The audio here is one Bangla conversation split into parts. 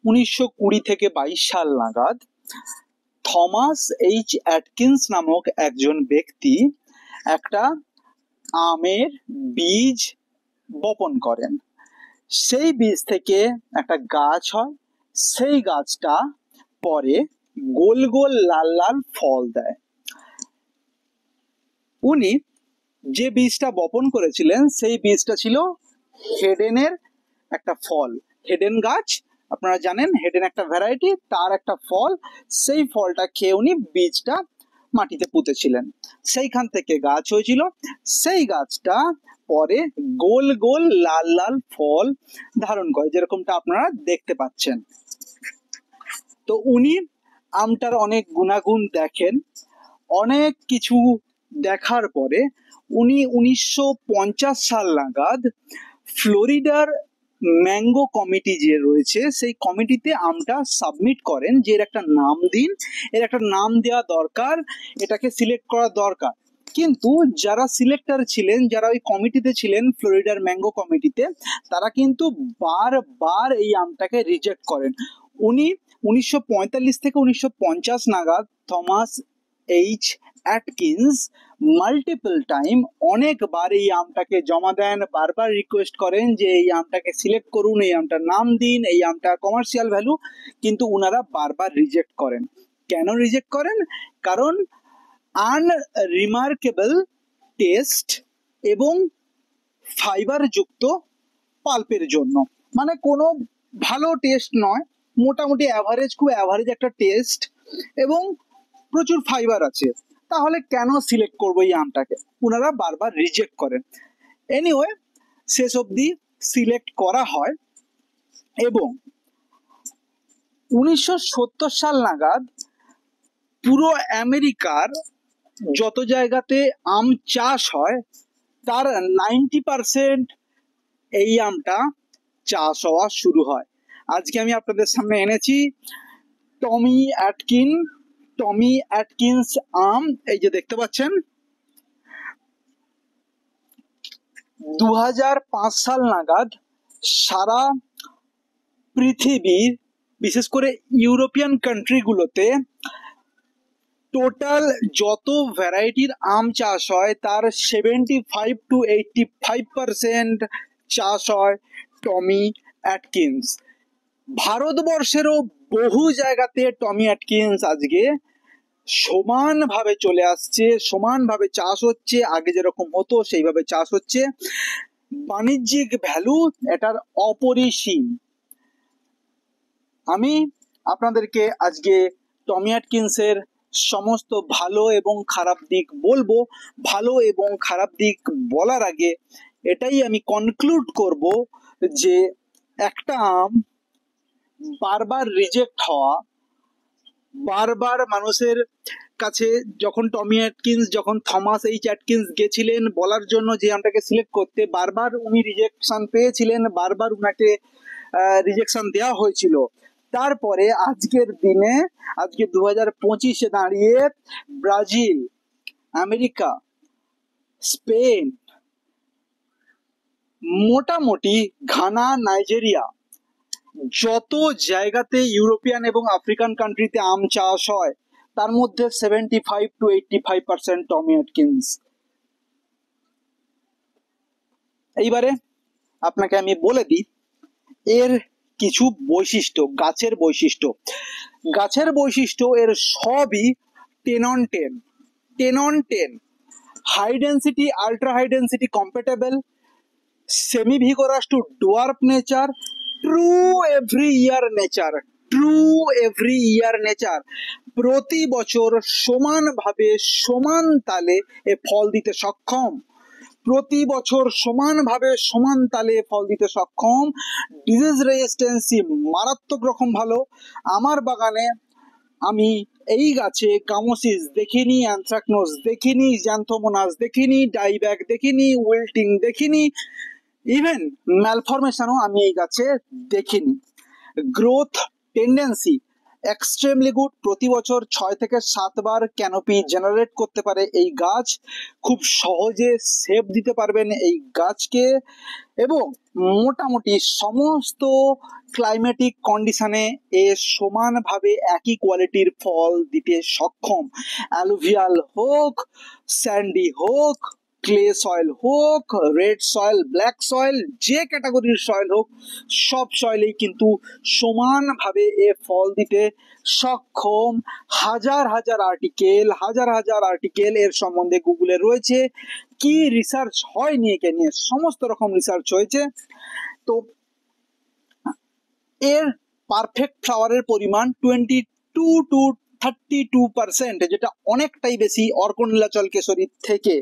1920 থেকে 22 সাল নাগাদ থমাস এইচ অ্যাটকিন্স নামক একজন ব্যক্তি একটা আমের বীজ বপন করেন। সেই বীজ থেকে একটা গাছ হয়, সেই গাছটা পরে গোল গোল লাল লাল ফল দেয়। উনি যে বীজটা বপন করেছিলেন সেই বীজটা ছিল হেডেনের একটা ফল। হেডেন গাছ আপনারা জানেন, হেডেন একটা ভ্যারাইটি, তার একটা ফল। সেই ফলটা খেয়ে উনি বীজটা মাটিতে পুঁতেছিলেন, সেইখান থেকে গাছ হয়েছিল। সেই গাছটা পরে গোল গোল লাল লাল ফল ধারণ করে, যেরকমটা আপনারা দেখতে পাচ্ছেন। তো উনি আমটার অনেক গুণাগুণ দেখেন, অনেক কিছু দেখার পরে উনি 1950 সাল নাগাদ ফ্লোরিডার ম্যাঙ্গো কমিটি যে রয়েছে সেই কমিটিতে আমটা সাবমিট করেন যে এর একটা নাম দিন, এর একটা নাম দেওয়া দরকার, এটাকে সিলেক্ট করা দরকার। কিন্তু যারা সিলেক্টর ছিলেন, যারা ওই কমিটিতে ছিলেন, ফ্লোরিডার ম্যাঙ্গো কমিটিতে, তারা কিন্তু বারবার এই আমটাকে রিজেক্ট করেন। উনি 1945 থেকে 1950 নাগাদ Thomas H Atkins multiple time অনেকবার এই আমটাকে জমা দেন, বারবার রিকোয়েস্ট করেন যে এই আমটাকে সিলেক্ট করুন, এই আমটার নাম দিন, এই আমটা কমার্শিয়াল ভ্যালু, কিন্তু উনারা বারবার রিজেক্ট করেন। কেন রিজেক্ট করেন? কারণ আনরিমার্কেবল টেস্ট এবং ফাইবার যুক্ত পাল্পের জন্য। মানে কোনো ভালো টেস্ট নয়, মোটামুটি অ্যাভারেজ, খুব অ্যাভারেজ একটা টেস্ট এবং প্রচুর ফাইবার আছে, তাহলে কেন সিলেক্ট করবো এই আমটাকে? ওনারা বারবার রিজেক্ট করেন। এনিওয়ে, শেষ অবধি সিলেক্ট করা হয় এবং 1970 সাল নাগাদ পুরো আমেরিকার যত জায়গাতে আম চাষ হয় তার 90% এই আমটা চাষ হওয়া শুরু হয়। আজকে আমি আপনাদের সামনে এনেছি টমি অ্যাটকিন্স আম। এই যে দেখতে পাচ্ছেন, 2005 সাল নাগাদ সারা পৃথিবীর, বিশেষ করে ইউরোপিয়ান কান্ট্রিগুলোতে টোটাল যত ভ্যারাইটির আম চাষ হয় তার 75 to 85% চাষ হয় টমি অ্যাটকিন্স। ভারতবর্ষেরও বহু জায়গাতে টমি অ্যাটকিন্স আজকে সমানভাবে চলে আসছে, সমানভাবে চাষ হচ্ছে, আগে যেরকম হতো সেইভাবে চাষ হচ্ছে। বাণিজ্যিক ভ্যালু এটার অপরিসীম। আমি আপনাদেরকে আজকে টমি অ্যাটকিন্সের সমস্ত ভালো এবং খারাপ দিক বলবো। ভালো এবং খারাপ দিক বলার আগে এটাই আমি কনক্লুড করব যে একটা আম বারবার রিজেক্ট হওয়া, বারবার মানুষের কাছে যখন টমি অ্যাটকিন্স, যখন থমাস এইচ অ্যাটকিন্স গেছিলেন বলার জন্য যে আমটাকে সিলেক্ট করতে, বারবার উনি রিজেকশন পেয়েছিলেন, বারবার উনাকে রিজেকশন দেওয়া হয়েছিল। তারপরে আজকের দিনে, আজকে 2025-এ দাঁড়িয়ে ব্রাজিল, আমেরিকা, স্পেন, মোটামুটি ঘানা, নাইজেরিয়া, যত জায়গাতে ইউরোপিয়ান এবং আফ্রিকান কান্ট্রিতে আম চাষ হয় তার মধ্যে 75 to 85% টমি অ্যাটকিন্স। এইবারে আপনাকে আমি বলে দিই এর কিছু বৈশিষ্ট্য, গাছের বৈশিষ্ট্য। গাছের বৈশিষ্ট্য এর সবই 10 on 10, 10 on 10, high density, ultra high density compatible, semi vigorous to dwarf nature, true every year nature, true every year nature. প্রতি বছর সমানভাবে সমান তালে এ ফল দিতে সক্ষম, প্রতি বছর সমানভাবে সমান তালে ফল দিতে সক্ষম। ডিজিজ রেজিস্ট্যান্সি মারাত্মক রকম ভালো। আমার বাগানে আমি এই গাছে গামোসিস দেখিনি, অ্যানথ্রাকনোজ দেখিনি, জ্যান্থোমোনাস দেখিনি, ডাইব্যাক দেখিনি, উইল্টিং দেখিনি, ইভেন ম্যালফরমেশনও আমি এই গাছে দেখিনি। Growth tendency extremely good. প্রতি বছর 6 থেকে 7 বার ক্যানোপি জেনারেট করতে পারে এই গাছ। খুব সহজে সেভ দিতে পারবেন এই গাছকে, এবং মোটামুটি সমস্ত ক্লাইমেটিক কন্ডিশনে এ সমানভাবে একই কোয়ালিটির ফল দিতে সক্ষম। অ্যালুভিয়াল হোক, স্যান্ডি হোক, ক্লে সয়েল হোক, রেড সয়েল, ব্ল্যাক সয়েল, যে ক্যাটাগরির সয়েল হোক, সব সয়েলেই কিন্তু সমানভাবে এ ফল দিতে সক্ষম। হাজার হাজার আর্টিকেল এর সম্বন্ধে গুগলে রয়েছে। কি রিসার্চ হয়নি একে নিয়ে, সমস্ত রকম রিসার্চ হয়েছে। তো এর পারফেক্ট ফ্লাওয়ারের পরিমাণ 22 to 32%, যেটা অনেকটাই বেশি অর্কনীলাচল কেশরীর থেকে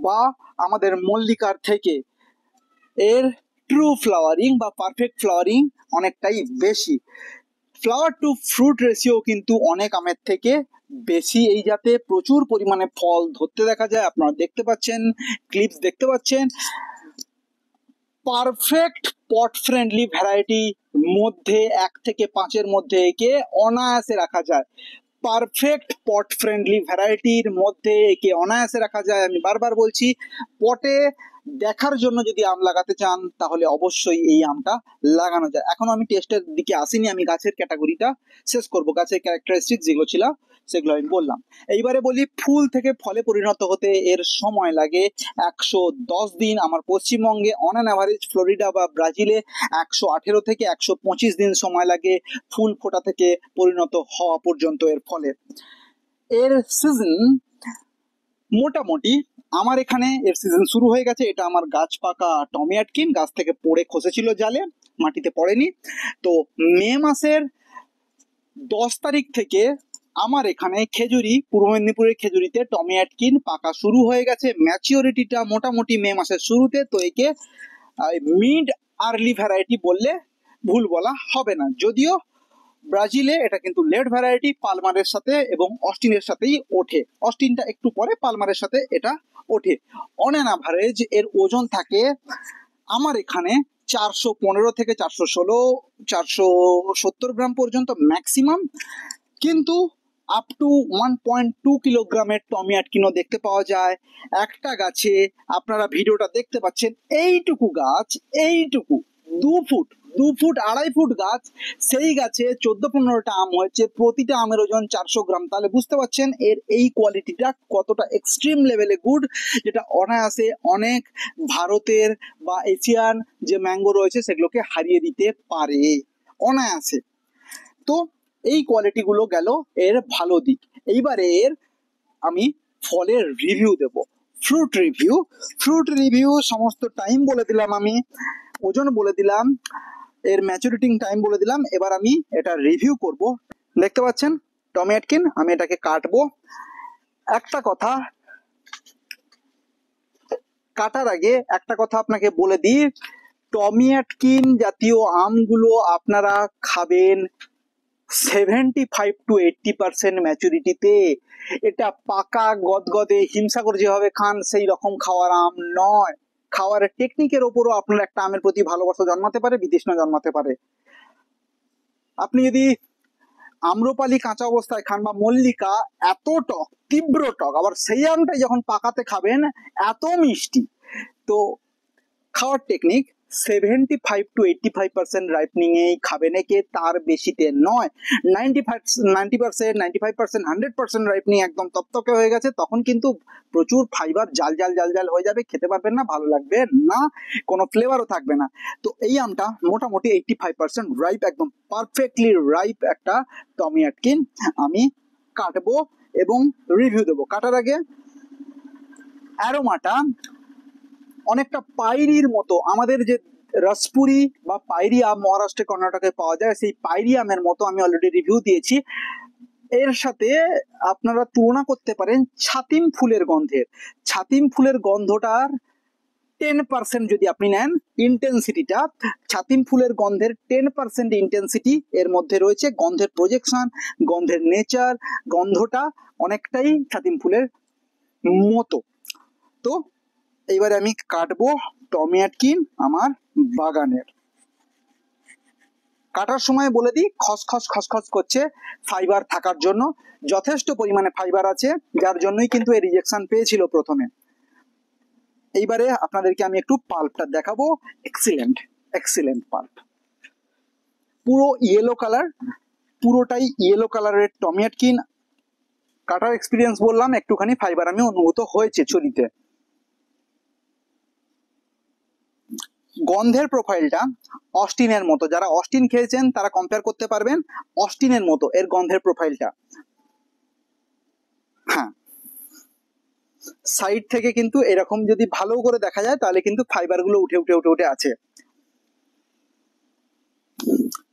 বা আমাদের মল্লিকার থেকে। এর ট্রু ফ্লাওয়ারিং বা পারফেক্ট ফ্লাওয়ারিং অনেকটাই বেশি। ফ্লাওয়ার টু ফ্রুট রেশিও কিন্তু অনেক আমের থেকে বেশি। এই জাতে প্রচুর পরিমাণে ফল ধরতে দেখা যায়। আপনারা দেখতে পাচ্ছেন, ক্লিপস দেখতে পাচ্ছেন। পারফেক্ট পট ফ্রেন্ডলি ভ্যারাইটি মধ্যে 1 থেকে 5-এর মধ্যে একে অনায়াসে রাখা যায়। পারফেক্ট পট ফ্রেন্ডলি ভ্যারাইটির মধ্যে একে অনায়াসে রাখা যায়। আমি বারবার বলছি, পটে দেখার জন্য যদি আম লাগাতে চান তাহলে অবশ্যই এই আমটা লাগানো যায়। এখনো আমি টেস্টের দিকে আসিনি, আমি গাছের ক্যাটাগরিটা শেষ করব। গাছের ক্যারেক্টারিস্টিক যেগুলো ছিল সেগুলো আমি বললাম। এইবারে বলি, ফুল থেকে ফলে পরিণত হতে এর সময় লাগে 110 দিন। আমার পশ্চিমবঙ্গে অন অ্যান অ্যাভারেজ ফ্লোরিডা বা ব্রাজিলে 118 থেকে 125 দিন সময় লাগে ফুল ফোটা থেকে পরিণত হওয়া পর্যন্ত এর ফলে। এর সিজন মোটামুটি আমার এখানে এর সিজন শুরু হয়ে গেছে। এটা আমার গাছ পাকা টমি অ্যাটকিন, গাছ থেকে পড়ে খসেছিল জালে, মাটিতে পড়েনি। তো মে মাসের 10 তারিখ থেকে আমার এখানে খেজুরি, পূর্ব মেদিনীপুরের খেজুরিতে টমি অ্যাটকিন পাকা শুরু হয়ে গেছে। ম্যাচিওরিটিটা মোটামুটি মে মাসের শুরুতে। তো একে মিড আর্লি ভ্যারাইটি বললে ভুল বলা হবে না। যদিও ব্রাজিলে এটা কিন্তু লেট ভ্যারাইটি, পালমারের সাথে এবং অস্টিনের সাথেই ওঠে। অস্টিনটা একটু পরে, পালমারের সাথে এটা ওঠে। অন অ্যান অ্যাভারেজ এর ওজন থাকে আমার এখানে 415 থেকে 416, 470 গ্রাম পর্যন্ত ম্যাক্সিমাম। কিন্তু আপ টু 1.2 কিলোগ্রামের টমি অ্যাটকিনও দেখতে পাওয়া যায় একটা গাছে। আপনারা ভিডিওটা দেখতে পাচ্ছেন, এইটুকু গাছ, এইটুকু 2 ফুট 2 ফুট 2.5 ফুট গাছ, সেই গাছে 14-15টা আম হয়েছে, প্রতিটা আমের ওজন 400 গ্রাম। তাহলে বুঝতে পারছেন এর এই কোয়ালিটিটা কতটা এক্সট্রিম লেভেলে গুড, যেটা অনায়াসে অনেক ভারতের বা এশিয়ান যে ম্যাঙ্গো রয়েছে সেগুলোকে হারিয়ে দিতে পারে অনায়াসে। তো এই কোয়ালিটিগুলো গেল এর ভালো দিক। এইবারে এর আমি ফলের রিভিউ দেব, ফ্রুট রিভিউ সমস্ত টাইম বলে দিলাম, আমি ওজন বলে দিলাম, এর ম্যাচুরিটিং টাইম বলে দিলাম। এবার আমি এটা রিভিউ করব। দেখতে পাচ্ছেন টমি অ্যাটকিন, আমি এটাকে কাটবো। একটা কথা কাটার আগে একটা কথা আপনাকে বলে দিই, টমি অ্যাটকিন জাতীয় আমগুলো আপনারা খাবেন 75 to 80% ম্যাচুরিটিতে। এটা পাকা গদগদে হিমসাগর যেভাবে খান সেই রকম খাওয়ার আম নয়। খাওয়ার টেকনিকের ওপরও আপনার একটা আমের প্রতি ভালোবাসা জন্মাতে পারে, বিতৃষ্ণা জন্মাতে পারে। আপনি যদি আম্রপালি কাঁচা অবস্থায় খান বা মল্লিকা, এত টক, তীব্র টক, আবার সেই আমটাই যখন পাকাতে খাবেন এত মিষ্টি। তো খাওয়ার টেকনিক 75 to 85% রাইপনিং এই খাবেন একে, তার বেশিতে নয়। 90%, 95%, 100% রাইপনিং একদম তকতকে হয়ে গেছে, তখন কিন্তু প্রচুর ফাইবার, জাল জাল হয়ে যাবে, খেতে পারবেন না, ভালো লাগবে না, কোনো ফ্লেভারও থাকবে না। তো এই আমটা মোটামুটি 85% রাইপ, একদম পারফেক্টলি রাইপ একটা টমি অ্যাটকিন আমি কাটবো এবং রিভিউ দেবো। কাটার আগে অ্যারোমাটা অনেকটা পাইরির মতো, আমাদের যে রসপুরি বা পাইরি আম মহারাষ্ট্রে কর্ণাটকে পাওয়া যায়, সেই পাইরি আমের মতো আমি অলরেডি রিভিউ দিয়েছি। এর সাথে আপনারা তুলনা করতে পারেন ছাতিম ফুলের গন্ধের। ছাতিম ফুলের গন্ধটার 10% যদি আপনি নেন ইন্টেন্সিটিটা, ছাতিম ফুলের গন্ধের 10% ইন্টেন্সিটি এর মধ্যে রয়েছে। গন্ধের প্রজেকশন, গন্ধের নেচার, গন্ধটা অনেকটাই ছাতিম ফুলের মতো। তো এইবারে আমি কাটবো টমি অ্যাটকিন আমার বাগানের। কাটার সময় বলে দিই খসখস খসখস করছে, ফাইবার থাকার জন্য যথেষ্ট পরিমাণে ফাইবার আছে, যার জন্যই কিন্তু এই রিজেকশন পেয়েছিল প্রথমে। এইবারে আপনাদেরকে আমি একটু পাল্পটা দেখাবো। এক্সিলেন্ট এক্সিলেন্ট পাল্প, পুরো ইয়েলো কালার, পুরোটাই ইয়েলো কালারের টমি অ্যাটকিন। কাটার এক্সপিরিয়েন্স বললাম, একটুখানি ফাইবার আমি অনুভূত হয়েছে ছুরিতে। গন্ধের প্রোফাইলটা অস্টিনের মতো, যারা অস্টিন খেয়েছেন তারা কম্পেয়ার করতে পারবেন, অস্টিনের মতো এর গন্ধের প্রোফাইলটা। হ্যাঁ, সাইড থেকে কিন্তু এরকম যদি ভালো করে দেখা যায় তাহলে কিন্তু ফাইবার গুলো উঠে উঠে উঠে উঠে আছে।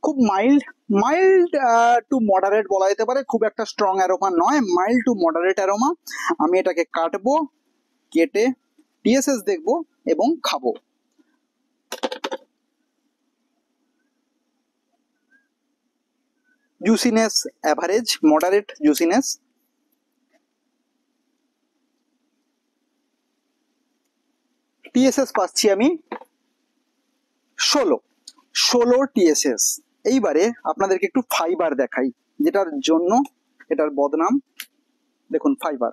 খুব মাইল্ড মাইল্ড টু মডারেট বলা যেতে পারে, খুব একটা স্ট্রং অ্যারোমা নয়, মাইল্ড টু মডারেট অ্যারোমা। আমি এটাকে কাটবো, কেটে টিএসএস দেখবো এবং খাবো। Juiciness average, moderate juiciness. TSS পাচ্ছি আমি 16 টিএসএস। এইবারে আপনাদেরকে একটু ফাইবার দেখাই, যেটার জন্য এটার বদনাম। দেখুন ফাইবার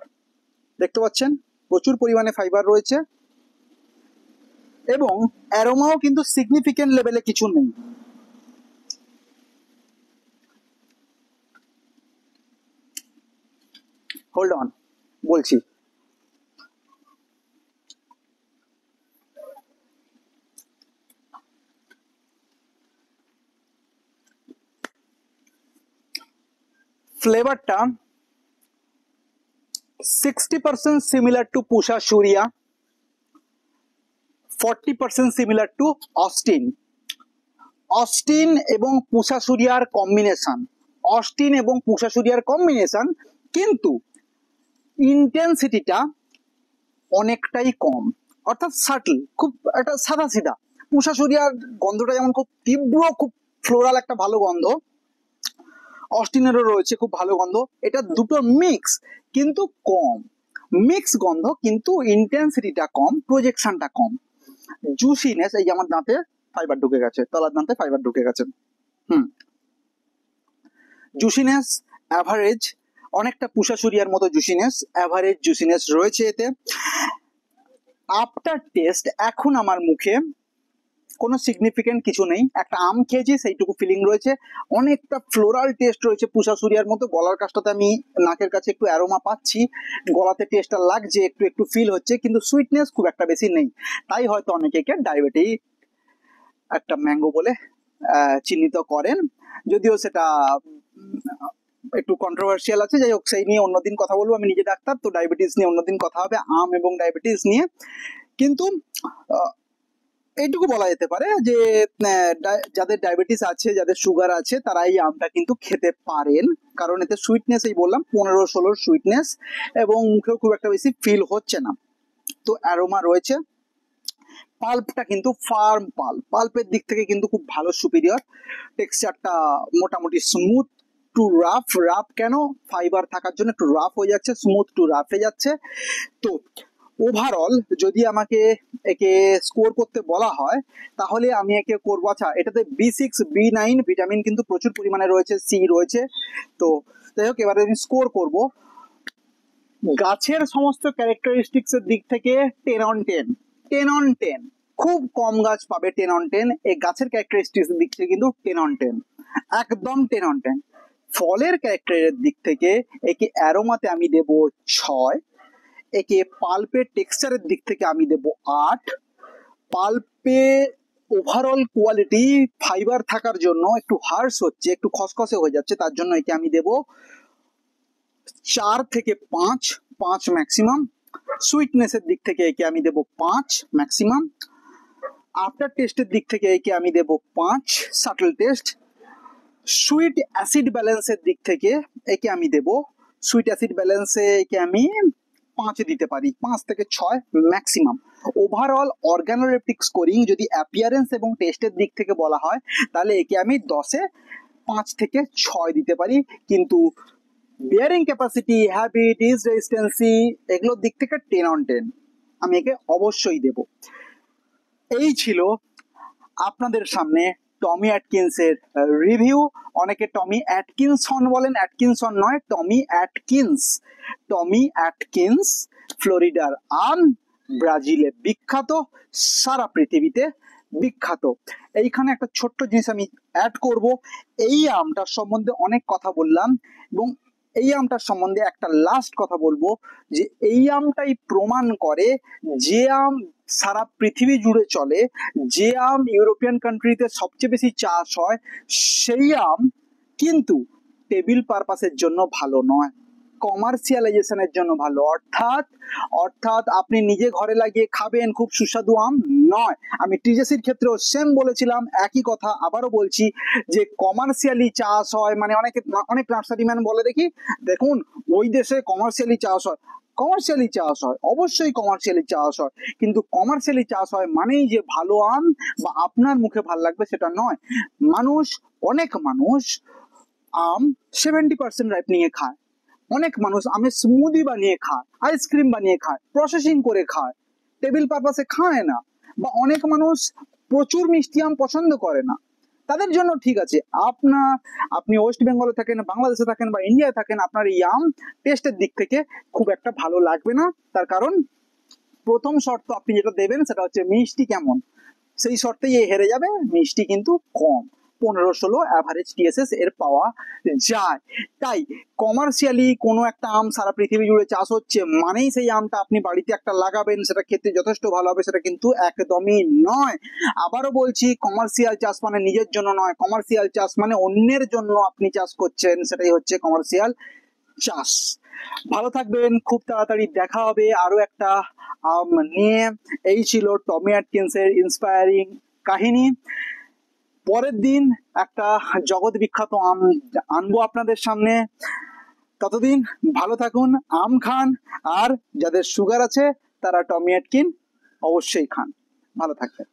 দেখতে পাচ্ছেন, প্রচুর পরিমাণে ফাইবার রয়েছে এবং অ্যারোমাও কিন্তু সিগনিফিকেন্ট লেভেলে কিছু নেই। হোল্ড অন, বলছি। ফ্লেভারটা 60% similar to Pusa Surya, 40% similar to Osteen. Osteen এবং পুষা সুরিয়ার কম্বিনেশন, অস্টিন এবং পুষা সুরিয়ার কম্বিনেশন, কিন্তু ইন্টেন্সিটিটা অনেকটাই কম, অর্থাৎ সাটল, খুব একটা সাদা সিধা। পুষা সুরিয়ার গন্ধটা যেমন খুব তীব্র, খুব ফ্লোরাল একটা ভালো গন্ধ, অস্টিনেরও রয়েছে খুব ভালো গন্ধ। এটা দুটো মিক্স, কিন্তু কম মিক্স গন্ধ, কিন্তু ইন্টেন্সিটিটা কম, প্রজেকশনটা কম। জুসিনেস, এই যে আমার দাঁতে ফাইবার ঢুকে গেছে, তলার দাঁতে ফাইবার ঢুকে গেছে। জুসিনেস অ্যাভারেজ, অনেকটা পুষা সুরিয়ার মতো জুসিনেস, অ্যাভারেজ জুসিনেস রয়েছে এতে। আফটার টেস্ট এখন আমার মুখে কোনো সিগনিফিকেন্ট কিছু নেই, একটা আম খেয়েছি সেইটুকু ফিলিং রয়েছে, অনেকটা ফ্লোরাল টেস্ট রয়েছে পুষা সুরিয়ার মতো। গলার কাছটাতে আমি নাকের কাছে একটু অ্যারোমা পাচ্ছি, গলাতে টেস্টটা লাগছে, একটু একটু ফিল হচ্ছে, কিন্তু সুইটনেস খুব একটা বেশি নেই। তাই হয়তো অনেকে ডায়াবেটিক একটা ম্যাঙ্গো বলে চিহ্নিত করেন, যদিও সেটা একটু কন্ট্রোভার্সিয়াল আছে। যাই হোক, সেই নিয়ে অন্যদিন কথা বলবো, আমি নিজে ডাক্তার তো, ডায়াবেটিস নিয়ে অন্যদিন কথা হবে, আম এবং ডায়াবেটিস নিয়ে। কিন্তু এইটুকু বলা যেতে পারে যে যাদের ডায়াবেটিস আছে, যাদের সুগার আছে, তারা এই আমটা কিন্তু খেতে পারেন, কারণ এতে সুইটনেস, এই বললাম 15-16 সুইটনেস, এবং মুখেও খুব একটা বেশি ফিল হচ্ছে না। তো অ্যারোমা রয়েছে। পাল্পটা কিন্তু ফার্ম পাল্প, পাল্পের দিক থেকে কিন্তু খুব ভালো সুপিরিয়র। টেক্সচারটা মোটামুটি স্মুথ টু রাফ, রাফ কেন, ফাইবার থাকার জন্য একটু রাফ হয়ে যাচ্ছে, স্মুথ টু রাফ হয়ে যাচ্ছে। তো ওভারঅল যদি আমাকে একে স্কোর করতে বলা হয় তাহলে আমি একে করবো, আচ্ছা এটাতে B6 B9 ভিটামিন কিন্তু প্রচুর পরিমাণে রয়েছে, সি রয়েছে। তো যাই হোক, এবারে আমি স্কোর করব গাছের সমস্ত ক্যারেক্টারিস্টিক্স এর দিক থেকে 10 on 10, 10 on 10। খুব কম গাছ পাবে 10 on 10, এই গাছের ক্যারেক্টারিস্টিক্স এর দিক থেকে কিন্তু 10 on 10, একদম 10 on 10। ফলের ক্যারেক্টারের দিক থেকে একে অ্যারোমাতে আমি দেব 6, একে পাল্পের টেক্সচারের দিক থেকে আমি দেব 8, পাল্পে ওভারঅল কোয়ালিটি ফাইবার থাকার জন্য একটু হার্শ হচ্ছে, একটু খসখসে হয়ে যাচ্ছে, তার জন্য একে আমি দেব 4 থেকে 5, 5 ম্যাক্সিমাম। সুইটনেসের দিক থেকে একে আমি দেব 5 ম্যাক্সিমাম। আফটার টেস্টের দিক থেকে একে আমি দেব 5, সাটল টেস্ট। সুইট অ্যাসিড ব্যালেন্সের দিক থেকে একে আমি দেব, সুইট অ্যাসিড ব্যালেন্সে একে আমি 5 দিতে পারি, 5 থেকে 6 ম্যাক্সিমাম। ওভারঅল অর্গানোলেপটিক স্কোরিং যদি অ্যাপিয়ারেন্স এবং টেস্টের দিক থেকে বলা হয় তাহলে একে আমি 10-এ 5 থেকে 6 দিতে পারি, কিন্তু বিয়ারিং ক্যাপাসিটি, হ্যাবিট, ইজ রেজিস্ট্যান্সি, এগুলোর দিক থেকে 10 on 10 আমি একে অবশ্যই দেব। এই ছিল আপনাদের সামনে টমি অ্যাটকিন্সের রিভিউ। অনেকে টমি অ্যাটকিনসন বলেন, অ্যাটকিনসন নয়, টমি অ্যাটকিন্স। টমি অ্যাটকিন্স ফ্লোরিডার আম, ব্রাজিলে বিখ্যাত, সারা পৃথিবীতে বিখ্যাত। এইখানে একটা ছোট্ট জিনিস আমি অ্যাড করব। এই আমটার সম্বন্ধে অনেক কথা বললাম, এবং এই আমটার সম্বন্ধে একটা লাস্ট কথা বলবো, যে এই আমটাই প্রমাণ করে যে আম সারা পৃথিবী জুড়ে চলে, যে আম ইউরোপিয়ান কান্ট্রিতে সবচেয়ে বেশি চাষ হয়, সেই আম কিন্তু টেবিল পারপাসের জন্য ভালো নয়, কমার্শিয়ালাইজেশনের জন্য ভালো। অর্থাৎ আপনি নিজে ঘরে লাগিয়ে খাবেন খুব সুস্বাদু আম নয়। আমি টিজেসির ক্ষেত্রেও সেম বলেছিলাম, একই কথা আবারও বলছি, যে কমার্শিয়ালি চাষ হয়, মানে অনেক নার্সারি ম্যান বলে দেখি, দেখুন ওই দেশে কমার্শিয়ালি চাষ হয়। কমার্শিয়ালি চাষ হয়, অবশ্যই কমার্শিয়ালি চাষ হয়, কিন্তু কমার্শিয়ালি চাষ হয় মানেই যে ভালো আম বা আপনার মুখে ভাল লাগবে সেটা নয়। অনেক মানুষ আম 70% রাইপনিং এ খায়, অনেক মানুষ আমের স্মুদি বানিয়ে খায়, আইসক্রিম বানিয়ে খায়, প্রসেসিং করে খায়, টেবিল পারপাসে খায় না। বা অনেক মানুষ প্রচুর মিষ্টি আম পছন্দ করে না, তাদের জন্য ঠিক আছে। আপনি ওয়েস্ট বেঙ্গলে থাকেন, বাংলাদেশে থাকেন বা ইন্ডিয়ায় থাকেন, আপনার এই আম টেস্টের দিক থেকে খুব একটা ভালো লাগবে না। তার কারণ প্রথম শর্ত আপনি যেটা দেবেন সেটা হচ্ছে মিষ্টি কেমন, সেই শর্তেই হেরে যাবে। মিষ্টি কিন্তু কম, 15-16 অ্যাভারেজ টিএসএস এর পাওয়া যায়। তাই কমার্শিয়ালি কোনো একটা আম সারা পৃথিবী জুড়ে চাষ হচ্ছে মানেই সেই আমটা আপনি বাড়িতে একটা লাগাবেন, সেটা খেতে যথেষ্ট ভালো হবে, সেটা কিন্তু একদমই নয়। আবারও বলছি, কমার্শিয়াল চাষ মানে নিজের জন্য নয়, কমার্শিয়াল চাষ মানে অন্যের জন্য আপনি চাষ করছেন, সেটাই হচ্ছে কমার্শিয়াল চাষ। ভালো থাকবেন, খুব তাড়াতাড়ি দেখা হবে আরো একটা আম নিয়ে। এই ছিল টমি অ্যাটকিন্সের ইন্সপায়ারিং কাহিনী। পরের দিন একটা জগৎ বিখ্যাত আম আনবো আপনাদের সামনে। ততদিন ভালো থাকুন, আম খান, আর যাদের সুগার আছে তারা টমি অ্যাটকিন অবশ্যই খান। ভালো থাকবেন।